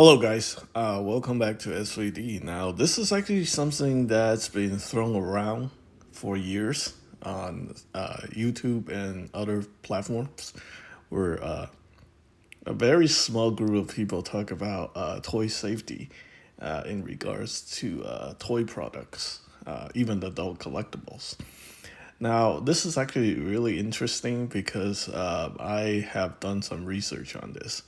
Hello, guys. Welcome back to SVD. Now, this is actually something that's been thrown around for years on YouTube and other platforms, where a very small group of people talk about toy safety in regards to toy products, even adult collectibles. Now, this is actually really interesting because I have done some research on this.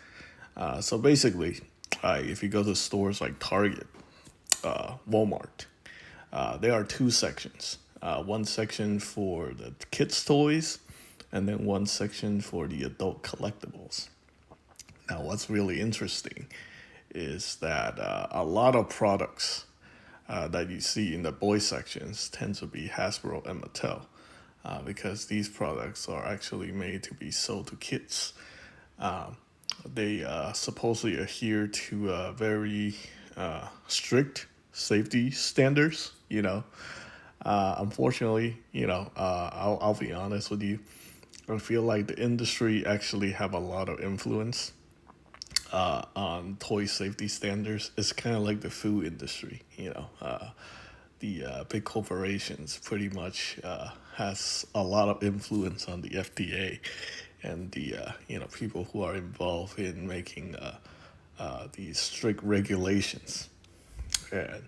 So basically, if you go to stores like Target, Walmart, there are two sections. One section for the kids' toys, and then one section for the adult collectibles. Now, what's really interesting is that a lot of products that you see in the boy sections tend to be Hasbro and Mattel, because these products are actually made to be sold to kids. They supposedly adhere to very strict safety standards. Unfortunately, I'll be honest with you. I feel like the industry actually have a lot of influence on toy safety standards. It's kind of like the food industry. The big corporations pretty much has a lot of influence on the FDA and the people who are involved in making these strict regulations. And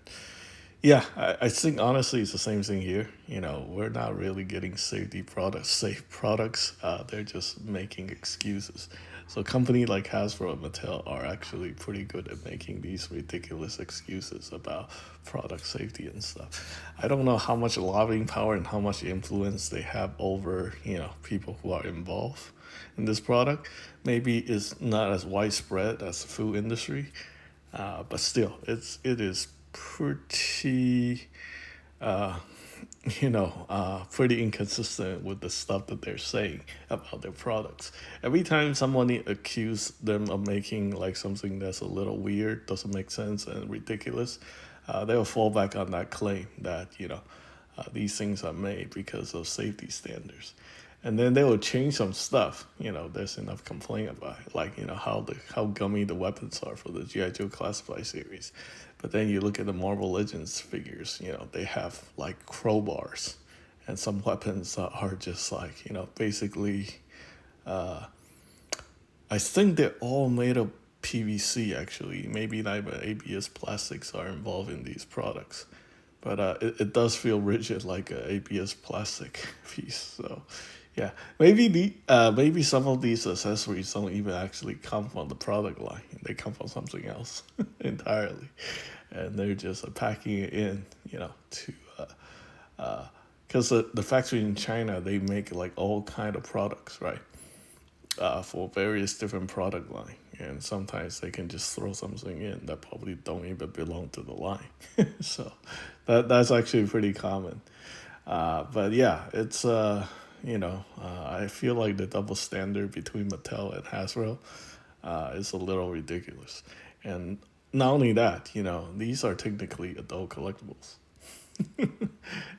yeah, I think honestly it's the same thing here. We're not really getting safe products. They're just making excuses. So company like Hasbro and Mattel are actually pretty good at making these ridiculous excuses about product safety and stuff. I don't know how much lobbying power and how much influence they have over, people who are involved in this product. Maybe it's not as widespread as the food industry, but still, it is pretty uh, pretty inconsistent with the stuff that they're saying about their products. Every time someone accuse them of making like something that's a little weird, doesn't make sense, and ridiculous, they'll fall back on that claim that these things are made because of safety standards. And then they will change some stuff. There's enough complaint about it, like how gummy the weapons are for the GI Joe Classified series. But then you look at the Marvel Legends figures. They have like crowbars, and some weapons are just like basically. I think they're all made of PVC. Actually, maybe not even ABS plastics are involved in these products, but it does feel rigid like a ABS plastic piece. So, yeah, maybe some of these accessories don't even actually come from the product line. They come from something else entirely, and they're just packing it in, to because the factory in China they make like all kind of products, right? For various different product line, and sometimes they can just throw something in that probably don't even belong to the line. So that's actually pretty common. But yeah, it's I feel like the double standard between Mattel and Hasbro is a little ridiculous. And not only that, these are technically adult collectibles.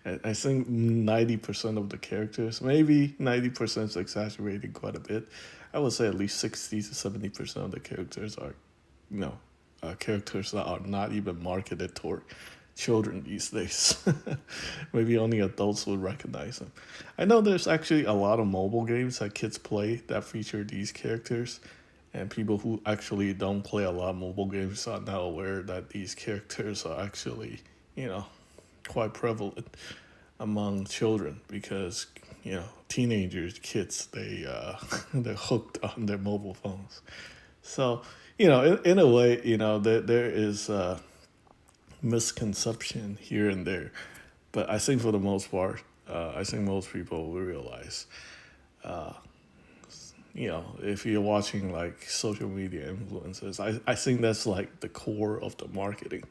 I think 90% of the characters, maybe 90% is exaggerating quite a bit. I would say at least 60 to 70% of the characters are, you know, characters that are not even marketed toward children these days. Maybe only adults would recognize them. I know there's actually a lot of mobile games that kids play that feature these characters, and people who actually don't play a lot of mobile games are now aware that these characters are actually, you know, quite prevalent among children because teenagers, kids, they're hooked on their mobile phones. So in a way, there is misconception here and there, but I think for the most part, I think most people will realize, if you're watching like social media influencers, I think that's like the core of the marketing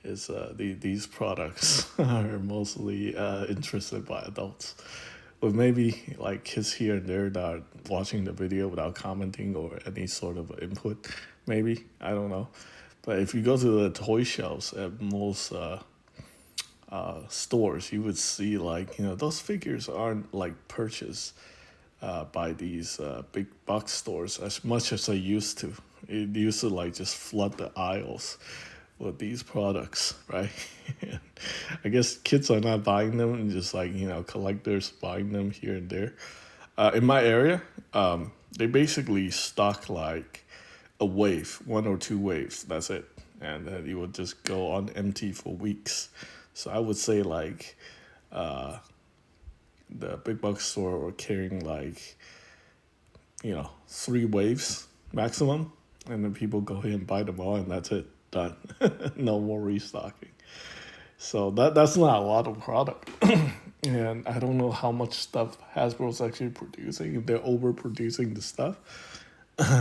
is these products are mostly interested by adults, with maybe like kids here and there that are watching the video without commenting or any sort of input. Maybe I don't know, but if you go to the toy shelves at most stores, you would see like those figures aren't like purchased by these big box stores as much as they used to. it used to like just flood the aisles with these products, right? And I guess kids are not buying them, and just like collectors buying them here and there. In my area, they basically stock like a wave, one or two waves. That's it, and then it would just go on empty for weeks. So I would say like the big box store were carrying like 3 waves maximum, and then people go ahead and buy them all, and that's it, done. No more restocking. So that's not a lot of product. And I don't know how much stuff Hasbro's actually producing. If they're overproducing the stuff,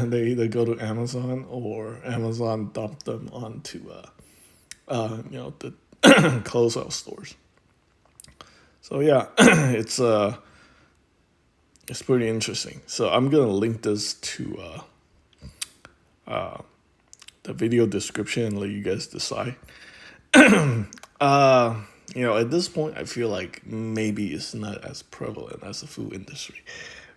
they either go to Amazon or Amazon dump them onto the closeout stores. So yeah, it's pretty interesting. So I'm gonna link this to the video description and let you guys decide. At this point, I feel like maybe it's not as prevalent as the food industry,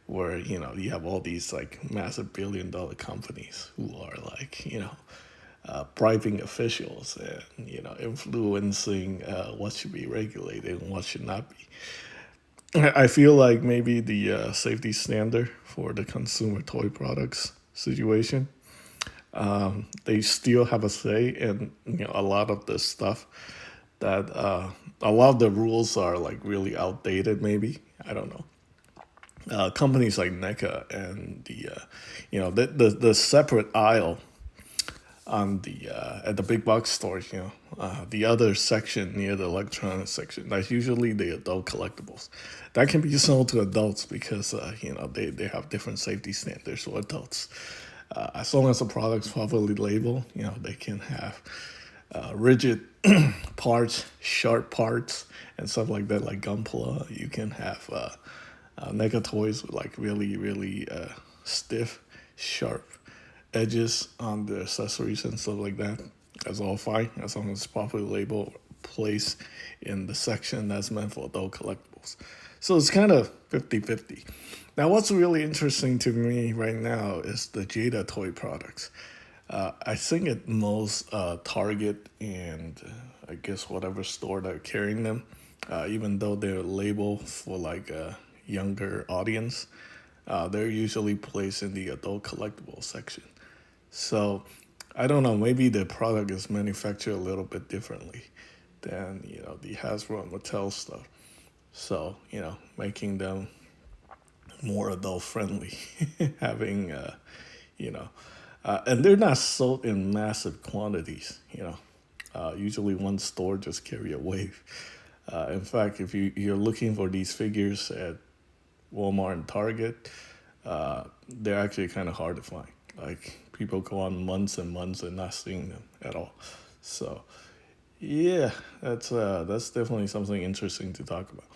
where you have all these like massive billion-dollar companies who are like bribing officials and influencing what should be regulated and what should not be. I feel like maybe the safety standard for the consumer toy products situation, they still have a say in a lot of the stuff that a lot of the rules are like really outdated. Maybe I don't know. Companies like NECA and the separate aisle on the at the big box stores, the other section near the electronics section, that's usually the adult collectibles. That can be sold to adults because they have different safety standards for adults. As long as the product's properly labeled, they can have rigid parts, sharp parts, and stuff like that, like Gunpla. You can have NECA toys with like really, really stiff, sharp edges on the accessories and stuff like that. That's all fine as long as it's properly labeled, placed in the section that's meant for adult collectibles. So it's kind of 50-50. Now, what's really interesting to me right now is the Jada toy products. I think at most Target and I guess whatever store that are carrying them, even though they're labeled for like a younger audience, they're usually placed in the adult collectible section. So I don't know, maybe the product is manufactured a little bit differently than the Hasbro and Mattel stuff. So making them more adult friendly, having and they're not sold in massive quantities. Usually one store just carry a wave. In fact, if you're looking for these figures at Walmart and Target, they're actually kind of hard to find. Like people go on months and months and not seeing them at all. So yeah, that's definitely something interesting to talk about.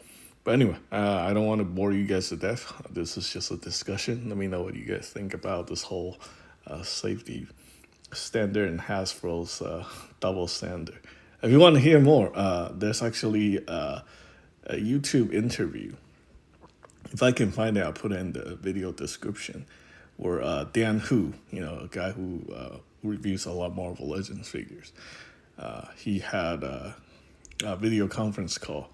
But anyway, I don't want to bore you guys to death. This is just a discussion. Let me know what you guys think about this whole safety standard and Hasbro's double standard. If you want to hear more, there's actually a YouTube interview. If I can find it, I'll put it in the video description. Where Dan Hu, a guy who reviews a lot of Marvel Legends figures, he had a video conference call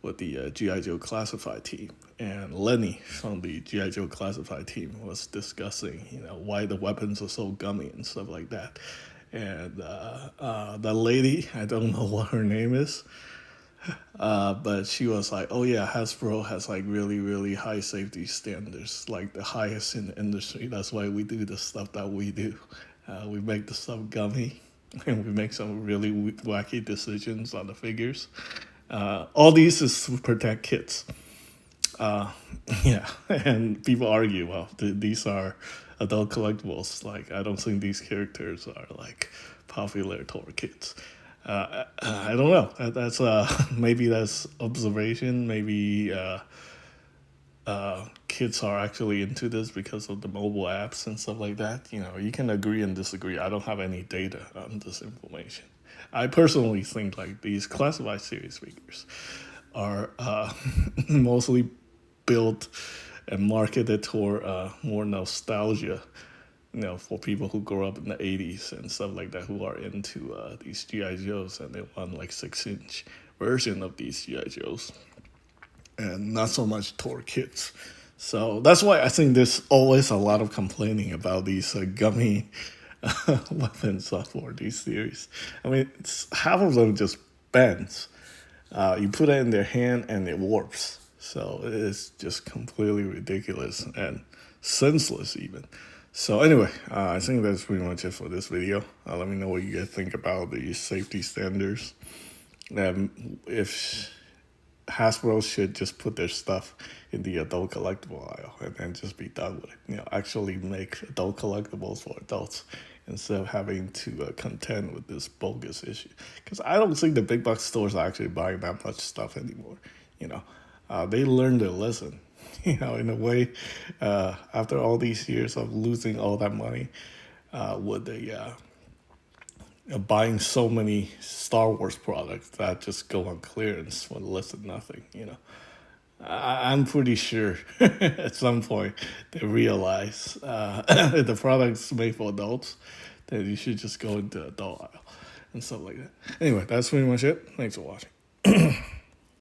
with the G.I. Joe Classified team. And Lenny from the G.I. Joe Classified team was discussing, why the weapons are so gummy and stuff like that. And the lady, I don't know what her name is, but she was like, oh yeah, Hasbro has like really, really high safety standards, like the highest in the industry. That's why we do the stuff that we do. We make the stuff gummy and we make some really wacky decisions on the figures. All these is to protect kids. Yeah, and people argue, well, these are adult collectibles. Like, I don't think these characters are like popular toward kids. I don't know. That's maybe that's observation. Maybe kids are actually into this because of the mobile apps and stuff like that. You can agree and disagree. I don't have any data on this information. I personally think like these classified series figures are mostly built and marketed toward more nostalgia for people who grew up in the 80s and stuff like that who are into these GI Joes and they want like 6-inch version of these GI Joes and not so much tour kits. So that's why I think there's always a lot of complaining about these gummy weapons for these series. I mean, half of them just bends. You put it in their hand and it warps. So it's just completely ridiculous and senseless even. So anyway, I think that's pretty much it for this video. Let me know what you guys think about these safety standards. If Hasbro should just put their stuff in the adult collectible aisle and then just be done with it. Actually make adult collectibles for adults instead of having to contend with this bogus issue. Because I don't think the big box stores are actually buying that much stuff anymore. They learned their lesson. In a way, after all these years of losing all that money, with the buying so many Star Wars products that just go on clearance for less than nothing. I'm pretty sure at some point they realize if the product's made for adults, then you should just go into adult aisle and stuff like that. Anyway, that's pretty much it. Thanks for watching.